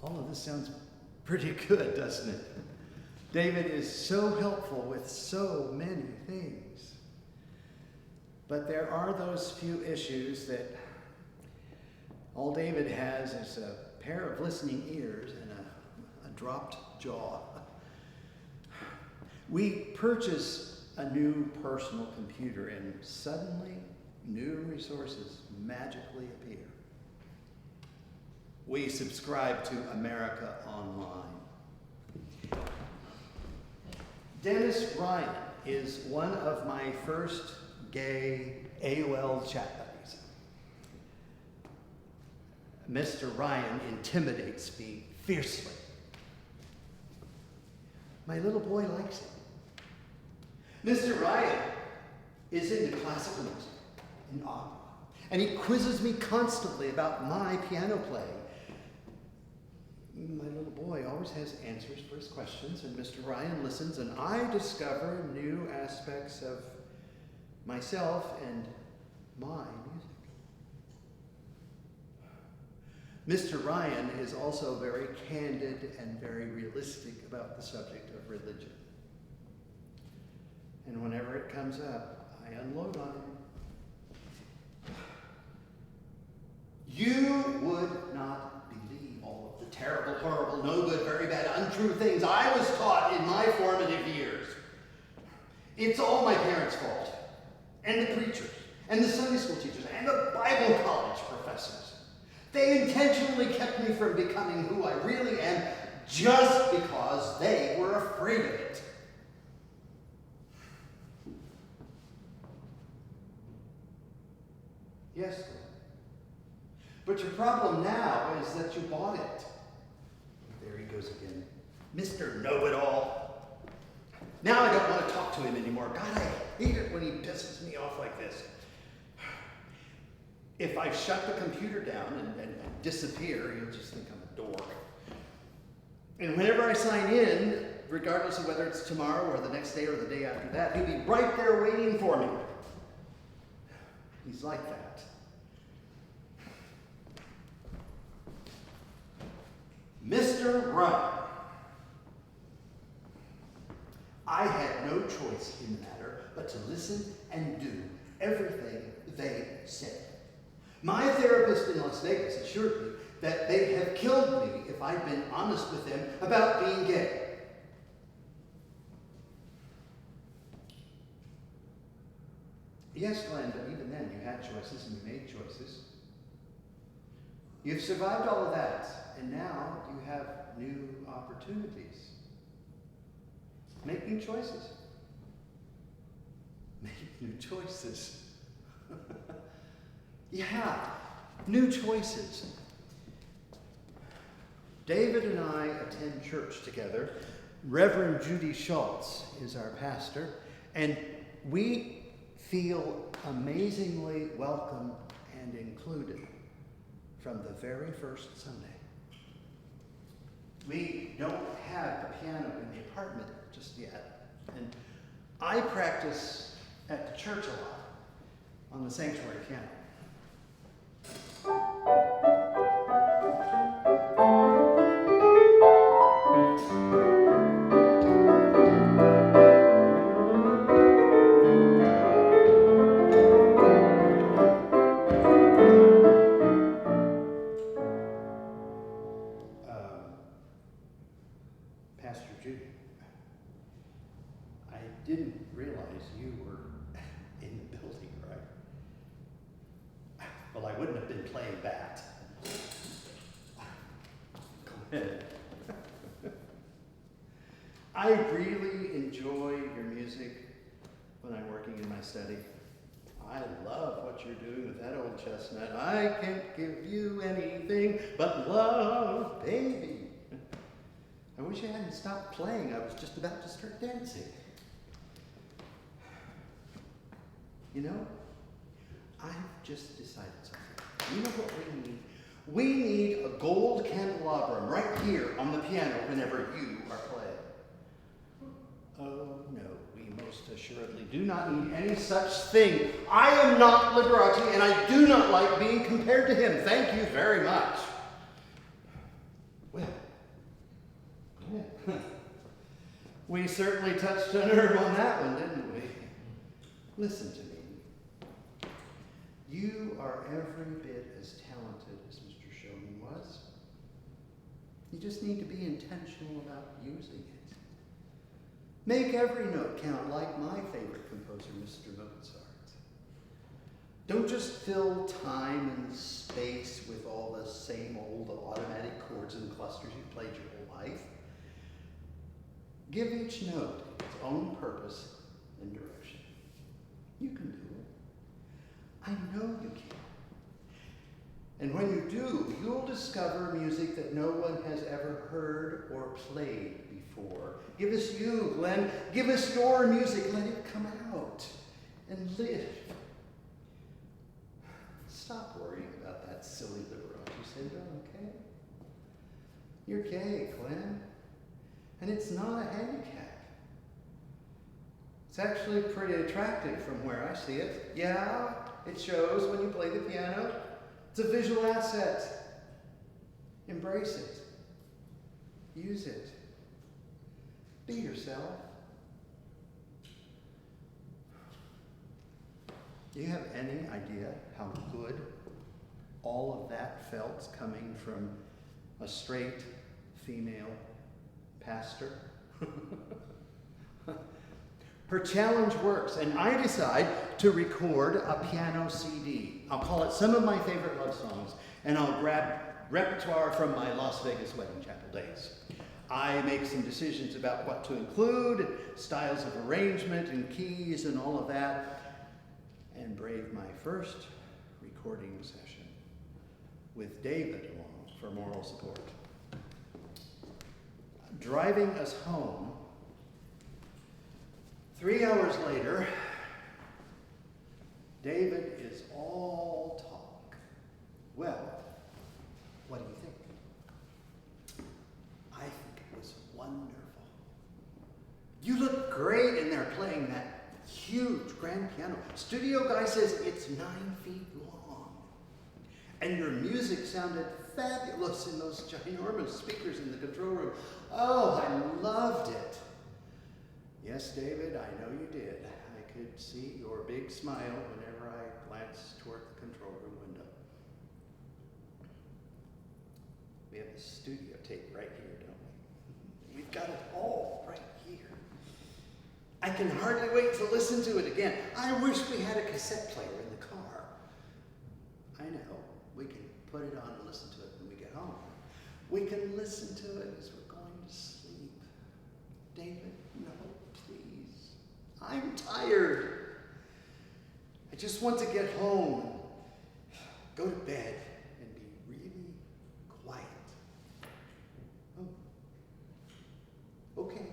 All of this sounds pretty good, doesn't it? David is so helpful with so many things. But there are those few issues that all David has is a pair of listening ears and a dropped jaw. We purchase a new personal computer and suddenly new resources magically appear. We subscribe to America Online. Dennis Ryan is one of my first gay AOL chat buddies. Mr. Ryan intimidates me fiercely. My little boy likes him. Mr. Ryan is into classical music and opera, and he quizzes me constantly about my piano playing. My little boy always has answers for his questions, and Mr. Ryan listens, and I discover new aspects of myself and my music. Mr. Ryan is also very candid and very realistic about the subject of religion. And whenever it comes up, I unload on him. You would not all of the terrible, horrible, no good, very bad, untrue things I was taught in my formative years. It's all my parents' fault, and the preachers, and the Sunday school teachers, and the Bible college professors. They intentionally kept me from becoming who I really am just because they were afraid of it. Yes, Lord. But your problem now is that you bought it. There he goes again. Mr. Know-It-All. Now I don't want to talk to him anymore. God, I hate it when he pisses me off like this. If I shut the computer down and disappear, he'll just think I'm a dork. And whenever I sign in, regardless of whether it's tomorrow or the next day or the day after that, he'll be right there waiting for me. He's like that. Mr. Ryan. I had no choice in the matter but to listen and do everything they said. My therapist in Las Vegas assured me that they'd have killed me if I'd been honest with them about being gay. Yes, Glenn, but even then you had choices and you made choices. You've survived all of that, and now you have new opportunities. Make new choices. Make new choices. Yeah, new choices. David and I attend church together. Reverend Judy Schultz is our pastor, and we feel amazingly welcome and included from the very first Sunday. We don't have a piano in the apartment just yet, and I practice at the church a lot on the sanctuary piano. Pastor Judy, I didn't realize you were in the building, right? Well, I wouldn't have been playing that. Go ahead. I really enjoy your music when I'm working in my study. I love what you're doing with that old chestnut. I can't give you anything but love, baby. I wish I hadn't stopped playing. I was just about to start dancing. You know, I've just decided something. You know what we need? We need a gold candelabrum right here on the piano whenever you are playing. Oh no, we most assuredly do not need any such thing. I am not Liberace, and I do not like being compared to him. Thank you very much. Well, We certainly touched a nerve on that one, didn't we? Listen to me. You are every bit as talented as Mr. Showman was. You just need to be intentional about using it. Make every note count like my favorite composer, Mr. Mozart. Don't just fill time and space with all the same old automatic chords and clusters you've played your whole life. Give each note its own purpose and direction. You can do it. I know you can. And when you do, you'll discover music that no one has ever heard or played before. Give us you, Glenn. Give us your music. Let it come out and live. Stop worrying about that silly Liberace syndrome, okay? You're gay, Glenn. And it's not a handicap. It's actually pretty attractive from where I see it. Yeah, it shows when you play the piano. It's a visual asset. Embrace it. Use it. Be yourself. Do you have any idea how good all of that felt coming from a straight female pastor? Her challenge works, and I decide to record a piano CD. I'll call it Some of My Favorite Love Songs, and I'll grab repertoire from my Las Vegas wedding chapel days. I make some decisions about what to include, styles of arrangement and keys and all of that, and brave my first recording session with David along for moral support. Driving us home, 3 hours later, David is all talk. Well, what do you think? I think it was wonderful. You look great in there playing that huge grand piano. Studio guy says it's 9 feet long. And your music sounded fabulous in those ginormous speakers in the control room. Oh, I loved it. Yes, David, I know you did. I could see your big smile whenever I glanced toward the control room window. We have the studio tape right here, don't we? We've got it all right here. I can hardly wait to listen to it again. I wish we had a cassette player in the car. I know. We can put it on and listen to it when we get home. We can listen to it as we're going to sleep. David, no, please. I'm tired. I just want to get home, go to bed, and be really quiet. Oh, okay.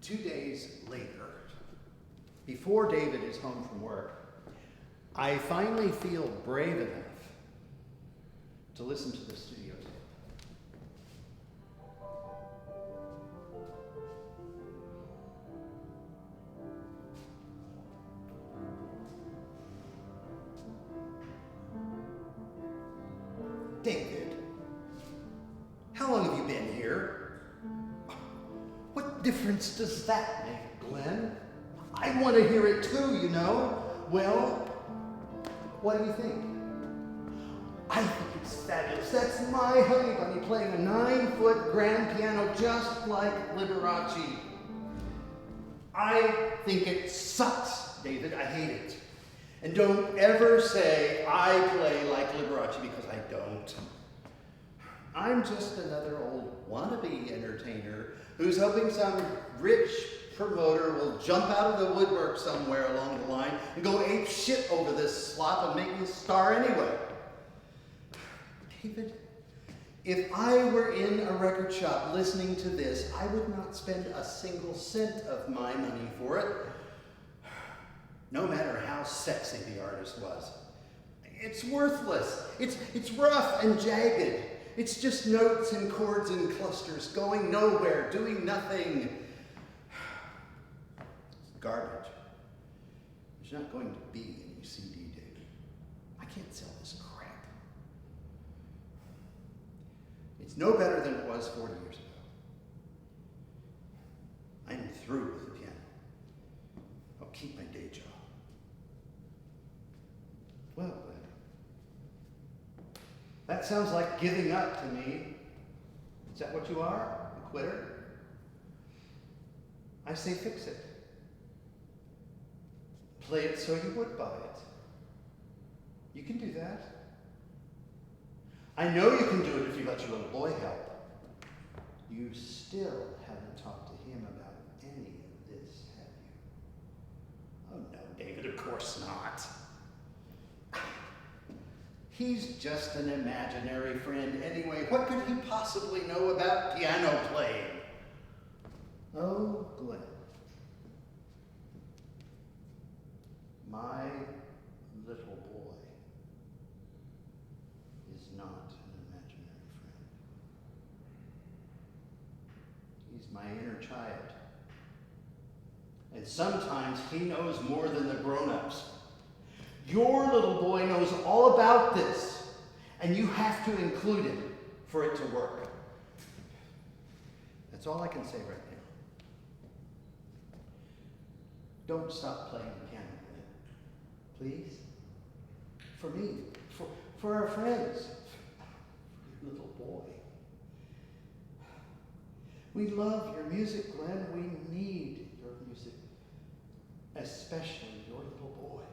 2 days later, before David is home from work, I finally feel brave enough to listen to the studio tape. David, how long have you been here? What difference does that make, Glenn? I want to hear it too, you know. Well, what do you think? I think it's fabulous. That's my honey bunny playing a 9-foot grand piano just like Liberace. I think it sucks, David. I hate it. And don't ever say I play like Liberace, because I don't. I'm just another old wannabe entertainer who's hoping some rich promoter will jump out of the woodwork somewhere along the line and go ape shit over this slop and make me a star anyway. David, if I were in a record shop listening to this, I would not spend a single cent of my money for it, no matter how sexy the artist was. It's worthless. It's rough and jagged. It's just notes and chords and clusters going nowhere, doing nothing. It's garbage. There's not going to be any CD, David. I can't sell this crap. It's It's no better than it was 40 years ago. I'm through with the piano. I'll keep my day job. Well, Glenn, that sounds like giving up to me. Is that what you are? A quitter? I say fix it. Play it so you would buy it. You can do that. I know you can do it if you let your little boy help. You still haven't talked to him about any of this, have you? Oh no, David, of course not. He's just an imaginary friend anyway. What could he possibly know about piano playing? Oh, Glenn. My little boy is not an imaginary friend. He's my inner child. And sometimes he knows more than the grown-ups. Your little boy knows all about this, and you have to include him for it to work. That's all I can say right now. Don't stop playing the piano, please. For me, for our friends, for your little boy. We love your music, Glenn. We need your music, especially your little boy.